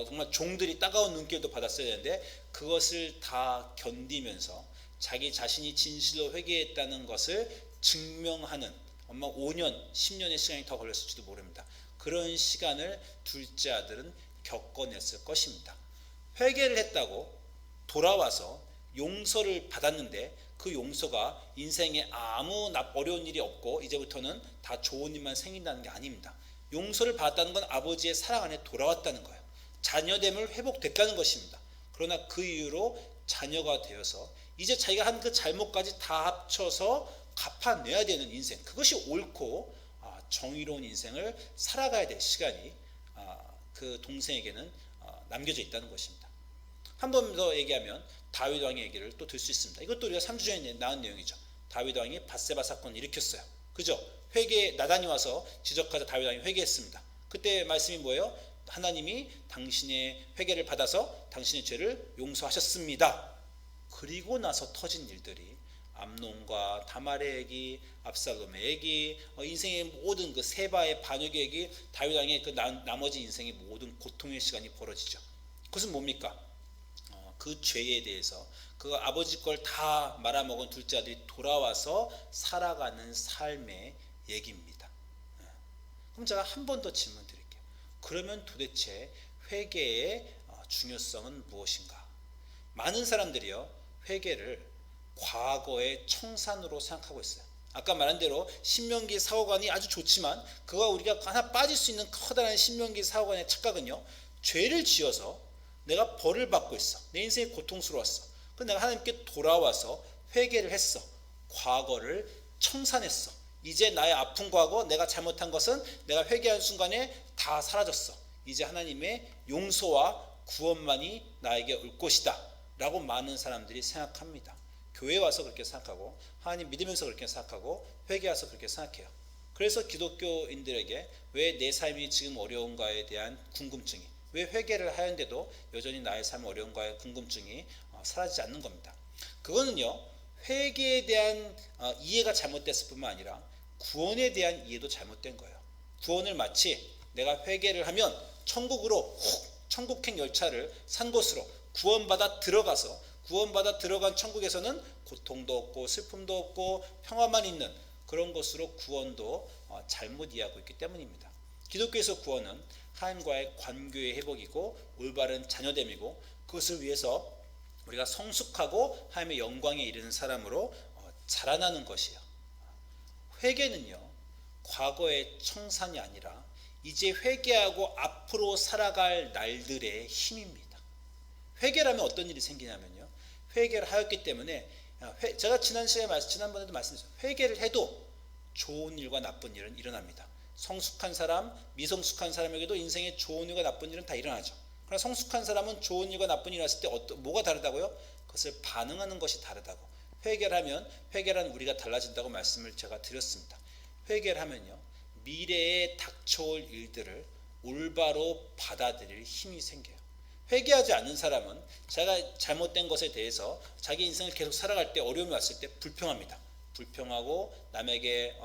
[SPEAKER 1] 정말 종들이 따가운 눈길도 받았어야 되는데, 그것을 다 견디면서 자기 자신이 진실로 회개했다는 것을 증명하는 아마 5년, 10년의 시간이 더 걸렸을지도 모릅니다. 그런 시간을 둘째 아들은 겪어냈을 것입니다. 회개를 했다고 돌아와서 용서를 받았는데 그 용서가 인생에 아무 어려운 일이 없고 이제부터는 다 좋은 일만 생긴다는 게 아닙니다. 용서를 받았다는 건 아버지의 사랑 안에 돌아왔다는 거예요. 자녀됨을 회복됐다는 것입니다. 그러나 그 이후로 자녀가 되어서 이제 자기가 한 그 잘못까지 다 합쳐서 갚아내야 되는 인생, 그것이 옳고 정의로운 인생을 살아가야 될 시간이 그 동생에게는 남겨져 있다는 것입니다. 한 번 더 얘기하면 다윗 왕의 얘기를 또 들 수 있습니다. 이것도 우리가 3주 전에 나온 내용이죠. 다윗 왕이 밧세바 사건을 일으켰어요. 그죠? 나단이 와서 지적하자 다윗 왕이 회개했습니다. 그때 말씀이 뭐예요? 하나님이 당신의 회개를 받아서 당신의 죄를 용서하셨습니다. 그리고 나서 터진 일들이 암논과 다말의 얘기, 압살롬의 얘기, 인생의 모든 그 세바의 반역의 얘기, 다윗 왕의 그 나머지 인생의 모든 고통의 시간이 벌어지죠. 그것은 뭡니까? 그 죄에 대해서 그 아버지 걸 다 말아먹은 둘째 아들이 돌아와서 살아가는 삶의 얘기입니다. 그럼 제가 한 번 더 질문 드릴게요. 그러면 도대체 회개의 중요성은 무엇인가? 많은 사람들이요, 회개를 과거의 청산으로 생각하고 있어요. 아까 말한 대로 신명기 사후관이 아주 좋지만 그가 우리가 하나 빠질 수 있는 커다란 신명기 사후관의 착각은요, 죄를 지어서 내가 벌을 받고 있어, 내 인생이 고통스러웠어, 그래서 내가 하나님께 돌아와서 회개를 했어, 과거를 청산했어, 이제 나의 아픈 과거, 내가 잘못한 것은 내가 회개한 순간에 다 사라졌어, 이제 하나님의 용서와 구원만이 나에게 올 것이다 라고 많은 사람들이 생각합니다. 교회에 와서 그렇게 생각하고 하나님 믿으면서 그렇게 생각하고 회개해 와서 그렇게 생각해요. 그래서 기독교인들에게 왜 내 삶이 지금 어려운가에 대한 궁금증이, 왜 회개를 하였는데도 여전히 나의 삶이 어려운가의 궁금증이 사라지지 않는 겁니다. 그거는요, 회개에 대한 이해가 잘못됐을 뿐만 아니라 구원에 대한 이해도 잘못된 거예요. 구원을 마치 내가 회개를 하면 천국으로 천국행 열차를 산 곳으로 구원받아 들어간 천국에서는 고통도 없고 슬픔도 없고 평화만 있는 그런 것으로 구원도 잘못 이해하고 있기 때문입니다. 기독교에서 구원은 하나님과의 관계의 회복이고 올바른 자녀됨이고, 그것을 위해서 우리가 성숙하고 하나님의 영광에 이르는 사람으로 자라나는 것이에요. 회개는요, 과거의 청산이 아니라 이제 회개하고 앞으로 살아갈 날들의 힘입니다. 회개라면 어떤 일이 생기냐면요, 회개를 하였기 때문에 제가 지난번에도 말씀드렸어요. 회개를 해도 좋은 일과 나쁜 일은 일어납니다. 성숙한 사람, 미성숙한 사람에게도 인생에 좋은 일과 나쁜 일은 다 일어나죠. 그러나 성숙한 사람은 좋은 일과 나쁜 일이 났을 때 뭐가 다르다고요? 그것을 반응하는 것이 다르다고. 회개를 하면, 회개란 우리가 달라진다고 말씀을 제가 드렸습니다. 회개를 하면요, 미래에 닥쳐올 일들을 올바로 받아들일 힘이 생겨요. 회개하지 않는 사람은 자기가 잘못된 것에 대해서 자기 인생을 계속 살아갈 때 어려움이 왔을 때 불평합니다. 불평하고 남에게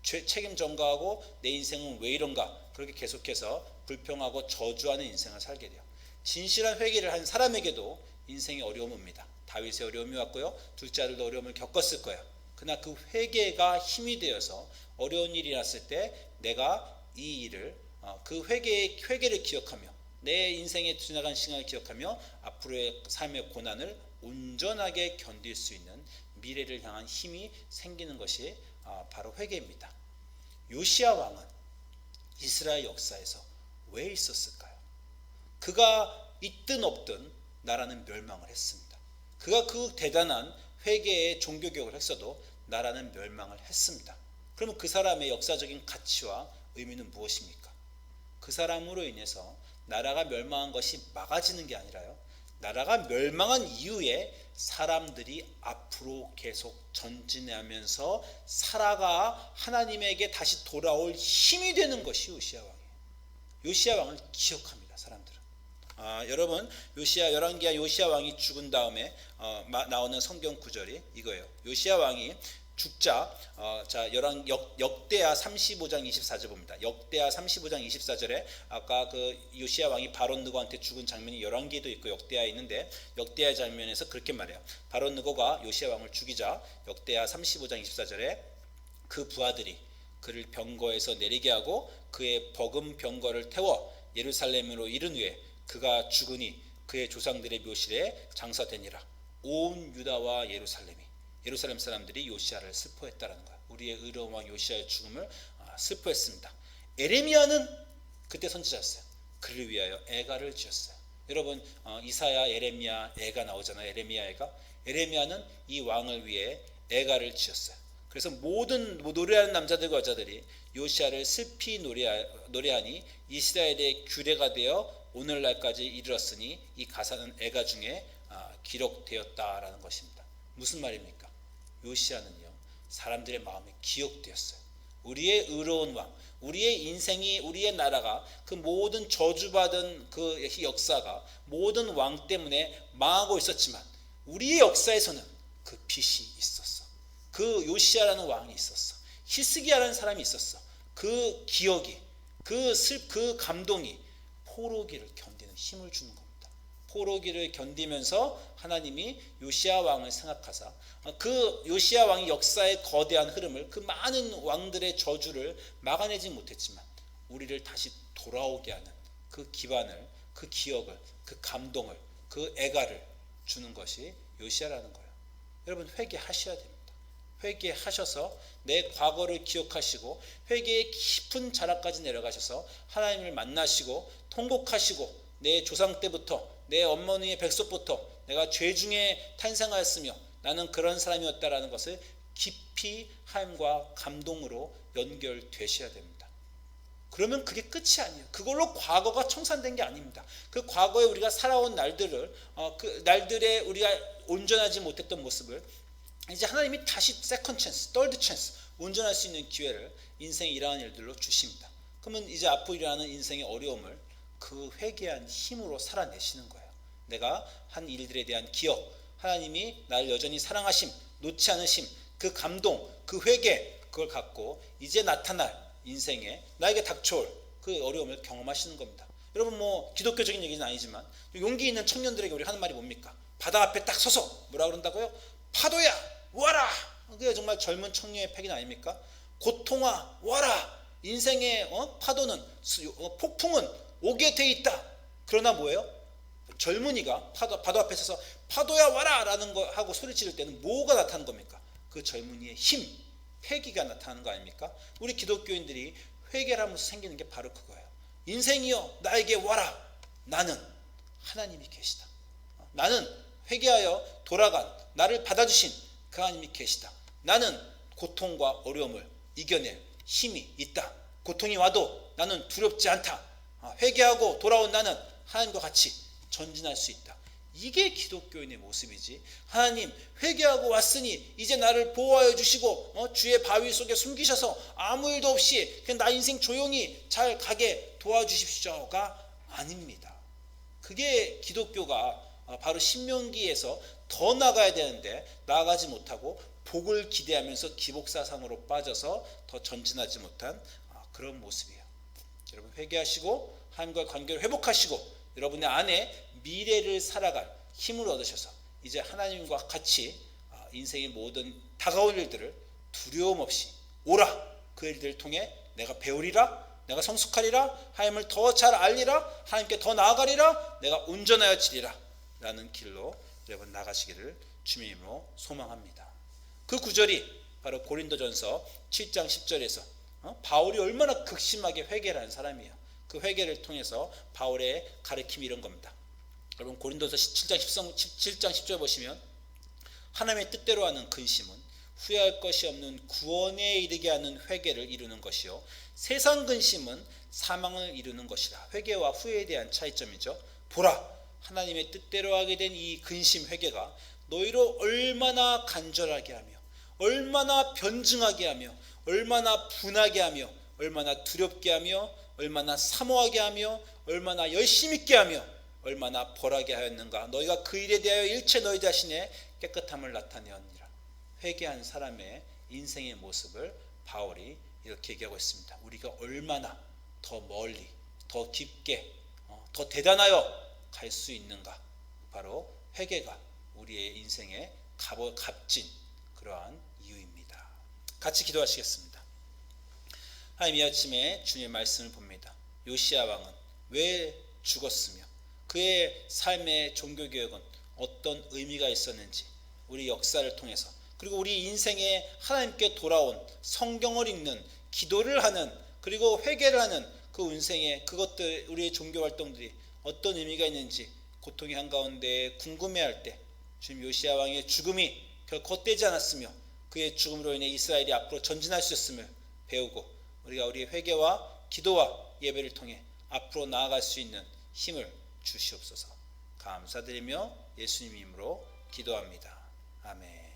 [SPEAKER 1] 책임 전가하고 내 인생은 왜 이런가, 그렇게 계속해서 불평하고 저주하는 인생을 살게 돼요. 진실한 회개를 한 사람에게도 인생에 어려움이 옵니다. 다윗의 어려움이 왔고요, 둘째 아들도 어려움을 겪었을 거예요. 그러나 그 회개가 힘이 되어서 어려운 일이 났을 때 내가 이 일을 그 회개를 기억하며 내 인생에 지나간 시간을 기억하며 앞으로의 삶의 고난을 온전하게 견딜 수 있는 미래를 향한 힘이 생기는 것이 바로 회개입니다. 요시야 왕은 이스라엘 역사에서 왜 있었을까요? 그가 있든 없든 나라는 멸망을 했습니다. 그가 그 대단한 회개의 종교개혁을 했어도 나라는 멸망을 했습니다. 그러면 그 사람의 역사적인 가치와 의미는 무엇입니까? 그 사람으로 인해서 나라가 멸망한 것이 막아지는 게 아니라요, 나라가 멸망한 이후에 사람들이 앞으로 계속 전진하면서 살아가 하나님에게 다시 돌아올 힘이 되는 것이 요시야 왕이에요. 요시야 왕을 기억합니다, 사람들은. 여러분, 요시야, 열왕기하 요시야 왕이 죽은 다음에 나오는 성경 구절이 이거예요. 요시야 왕이 죽자, 역대하 35장 24절 봅니다. 역대하 35장 24절에 아까 그 요시야 왕이 바론 느고한테 죽은 장면이 열왕기에도 있고 역대하에 있는데, 역대하 장면에서 그렇게 말해요. 바론 느고가 요시야 왕을 죽이자 역대하 35장 24절에 그 부하들이 그를 병거에서 내리게 하고 그의 버금 병거를 태워 예루살렘으로 이른 후에 그가 죽으니 그의 조상들의 묘실에 장사되니라. 온 유다와 예루살렘 사람들이 요시야를 슬퍼했다라는 거야. 우리의 의로운 왕 요시야의 죽음을 슬퍼했습니다. 에레미야는 그때 선지자였어요. 그를 위하여 애가를 지었어요. 여러분, 이사야, 에레미야, 애가 나오잖아요. 에레미야는 이 왕을 위해 애가를 지었어요. 그래서 모든 노래하는 남자들과 여자들이 요시야를 슬피 노래하니 이스라엘의 규례가 되어 오늘날까지 이르렀으니 이 가사는 애가 중에 기록되었다라는 것입니다. 무슨 말입니까? 요시야는요, 사람들의 마음에 기억되었어요. 우리의 의로운 왕, 우리의 인생이, 우리의 나라가 그 모든 저주받은 그 역사가 모든 왕 때문에 망하고 있었지만 우리의 역사에서는 그 빛이 있었어. 그 요시야라는 왕이 있었어. 히스기야라는 사람이 있었어. 그 기억이, 그 감동이 포로기를 견디는 힘을 주는 겁니다. 포로기를 견디면서 하나님이 요시야 왕을 생각하사 그 요시야 왕이 역사의 거대한 흐름을, 그 많은 왕들의 저주를 막아내지 못했지만 우리를 다시 돌아오게 하는 그 기반을, 그 기억을, 그 감동을, 그 애가를 주는 것이 요시야라는 거예요. 여러분, 회개하셔야 됩니다. 회개하셔서 내 과거를 기억하시고 회개의 깊은 자락까지 내려가셔서 하나님을 만나시고 통곡하시고, 내 조상 때부터, 내 어머니의 백속부터 내가 죄 중에 탄생하였으며 나는 그런 사람이었다라는 것을 깊이 하나님과 감동으로 연결되셔야 됩니다. 그러면 그게 끝이 아니에요. 그걸로 과거가 청산된 게 아닙니다. 그 과거에 우리가 살아온 날들을, 그 날들에 우리가 온전하지 못했던 모습을 이제 하나님이 다시 세컨드 찬스, 썰드 찬스, 온전할 수 있는 기회를 인생에 일어나는 일들로 주십니다. 그러면 이제 앞으로 일어나는 인생의 어려움을 그 회개한 힘으로 살아내시는 거예요. 내가 한 일들에 대한 기억, 하나님이 나를 여전히 사랑하심, 놓지 않으심, 그 감동, 그 회개, 그걸 갖고 이제 나타날 인생에 나에게 닥쳐올 그 어려움을 경험하시는 겁니다. 여러분, 기독교적인 얘기는 아니지만 용기 있는 청년들에게 우리 하는 말이 뭡니까? 바다 앞에 딱 서서 뭐라 그런다고요? 파도야 와라! 그게 정말 젊은 청년의 패긴 아닙니까? 고통아 와라! 인생의 파도는, 폭풍은 오게 돼 있다. 그러나 뭐예요? 젊은이가 바다 앞에 서서 파도야 와라! 라는 거 하고 소리 지를 때는 뭐가 나타나는 겁니까? 그 젊은이의 힘, 회개가 나타나는 거 아닙니까? 우리 기독교인들이 회개를 하면서 생기는 게 바로 그거예요. 인생이여 나에게 와라! 나는 하나님이 계시다. 나는 회개하여 돌아간, 나를 받아주신 그 하나님이 계시다. 나는 고통과 어려움을 이겨낼 힘이 있다. 고통이 와도 나는 두렵지 않다. 회개하고 돌아온 나는 하나님과 같이 전진할 수 있다. 이게 기독교인의 모습이지, 하나님 회개하고 왔으니 이제 나를 보호하여 주시고 주의 바위 속에 숨기셔서 아무 일도 없이 그냥 나 인생 조용히 잘 가게 도와주십시오가 아닙니다. 그게 기독교가 바로 신명기에서 더 나가야 되는데 나아가지 못하고 복을 기대하면서 기복사상으로 빠져서 더 전진하지 못한 그런 모습이에요. 여러분, 회개하시고 하나님과의 관계를 회복하시고 여러분의 안에 미래를 살아갈 힘을 얻으셔서 이제 하나님과 같이 인생의 모든 다가올 일들을 두려움 없이 오라, 그 일들을 통해 내가 배우리라, 내가 성숙하리라, 하나님을 더 잘 알리라, 하나님께 더 나아가리라, 내가 온전하여 지리라 라는 길로 여러분 나가시기를 주님의 이름으로 소망합니다. 그 구절이 바로 고린도전서 7장 10절에서 바울이 얼마나 극심하게 회개를 한 사람이에요. 그 회개를 통해서 바울의 가르침이 이런 겁니다. 여러분 고린도서 17장 10절 보시면 하나님의 뜻대로 하는 근심은 후회할 것이 없는 구원에 이르게 하는 회개를 이루는 것이요 세상 근심은 사망을 이루는 것이라. 회개와 후회에 대한 차이점이죠. 보라, 하나님의 뜻대로 하게 된 이 근심 회개가 너희로 얼마나 간절하게 하며 얼마나 변증하게 하며 얼마나 분하게 하며 얼마나 두렵게 하며 얼마나 사모하게 하며 얼마나 열심 있게 하며 얼마나 벌하게 하였는가. 너희가 그 일에 대하여 일체 너희 자신의 깨끗함을 나타내었느니라. 회개한 사람의 인생의 모습을 바울이 이렇게 얘기하고 있습니다. 우리가 얼마나 더 멀리 더 깊게 더 대단하여 갈 수 있는가. 바로 회개가 우리의 인생의 값진 그러한 이유입니다. 같이 기도하시겠습니다. 하나님, 이 아침에 주님의 말씀을 봅니다. 요시야 왕은 왜 죽었으며 그의 삶의 종교개혁은 어떤 의미가 있었는지 우리 역사를 통해서 그리고 우리 인생에 하나님께 돌아온 성경을 읽는 기도를 하는 그리고 회개를 하는 그 인생의 그것들 우리의 종교활동들이 어떤 의미가 있는지 고통의 한가운데 궁금해할 때 주님 요시야 왕의 죽음이 결코 헛되지 않았으며 그의 죽음으로 인해 이스라엘이 앞으로 전진할 수 있음을 배우고 우리가 우리의 회개와 기도와 예배를 통해 앞으로 나아갈 수 있는 힘을 주시옵소서. 감사드리며 예수님 이름으로 기도합니다. 아멘.